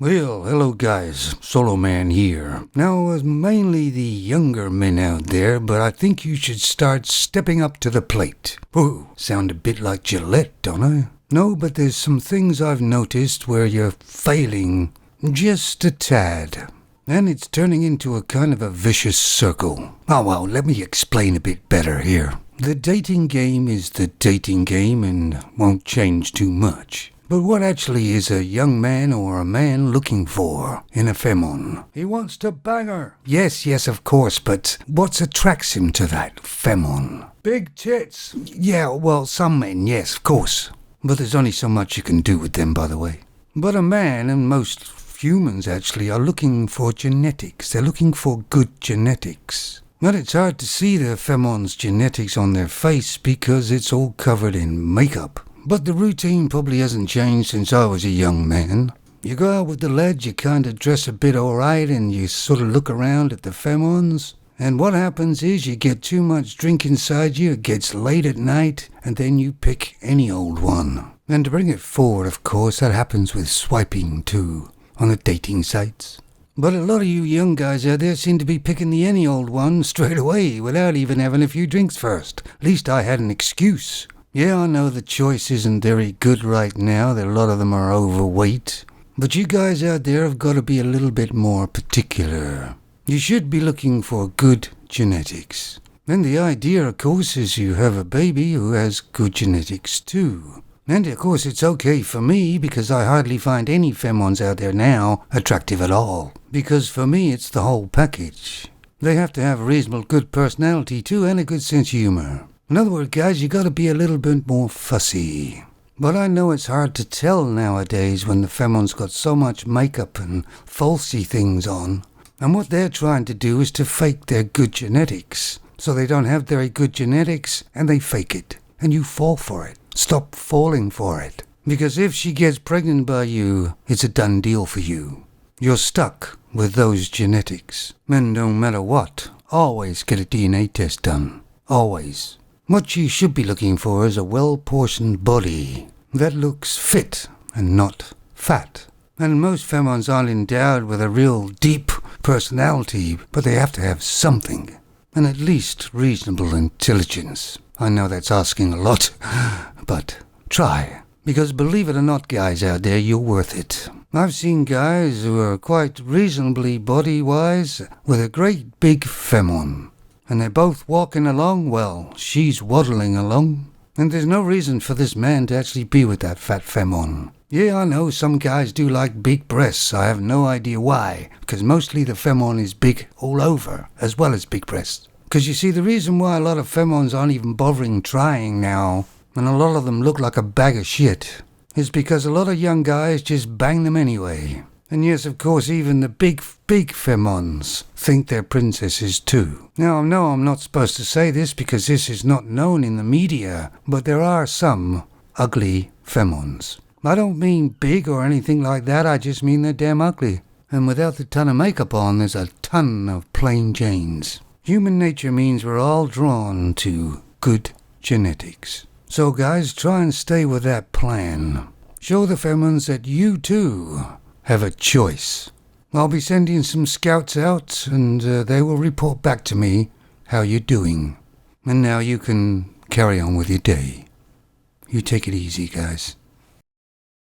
Well, hello guys, Solo Man here. Now, mainly the younger men out there, but I think you should start stepping up to the plate. Ooh, sound a bit like Gillette, don't I? No, but there's some things I've noticed where you're failing just a tad. And it's turning into a kind of a vicious circle. Oh well, let me explain a bit better here. The dating game is the dating game and won't change too much. But what actually is a young man or a man looking for in a femmon? He wants to bang her. Yes, of course, but what attracts him to that femmon? Big tits. Yeah, well, some men, yes, of course. But there's only so much you can do with them, by the way. But a man, and most humans actually, are looking for genetics. They're looking for good genetics. But it's hard to see the femmon's genetics on their face because it's all covered in makeup. But the routine probably hasn't changed since I was a young man. You go out with the lads, you kind of dress a bit alright, and you sort of look around at the femmons. And what happens is you get too much drink inside you, it gets late at night, and then you pick any old one. And to bring it forward, of course, that happens with swiping too, on the dating sites. But a lot of you young guys out there seem to be picking the any old one straight away, without even having a few drinks first. At least I had an excuse. Yeah, I know the choice isn't very good right now, that a lot of them are overweight. But you guys out there have got to be a little bit more particular. You should be looking for good genetics. And the idea, of course, is you have a baby who has good genetics too. And of course it's okay for me, because I hardly find any femmons out there now attractive at all. Because for me it's the whole package. They have to have a reasonable good personality too, and a good sense of humor. In other words, guys, you gotta be a little bit more fussy. But I know it's hard to tell nowadays when the femmon's got so much makeup and falsy things on. And what they're trying to do is to fake their good genetics. So they don't have very good genetics, and they fake it. And you fall for it. Stop falling for it. Because if she gets pregnant by you, it's a done deal for you. You're stuck with those genetics. And no matter what, always get a DNA test done. Always. What you should be looking for is a well-portioned body that looks fit and not fat. And most femmons aren't endowed with a real deep personality, but they have to have something. And at least reasonable intelligence. I know that's asking a lot, but try. Because believe it or not, guys out there, you're worth it. I've seen guys who are quite reasonably body-wise with a great big femmon. And they're both walking along, well, she's waddling along. And there's no reason for this man to actually be with that fat femmon. Yeah, I know some guys do like big breasts. I have no idea why. Because mostly the femmon is big all over, as well as big breasts. Because you see, the reason why a lot of femmons aren't even bothering trying now, and a lot of them look like a bag of shit, is because a lot of young guys just bang them anyway. And yes, of course, even the big femmons think they're princesses too. Now, no, I'm not supposed to say this because this is not known in the media, but there are some ugly femmons. I don't mean big or anything like that, I just mean they're damn ugly. And without the ton of makeup on, there's a ton of plain Janes. Human nature means we're all drawn to good genetics. So guys, try and stay with that plan. Show the femmons that you too have a choice. I'll be sending some scouts out, and they will report back to me how you're doing. And now you can carry on with your day. You take it easy, guys.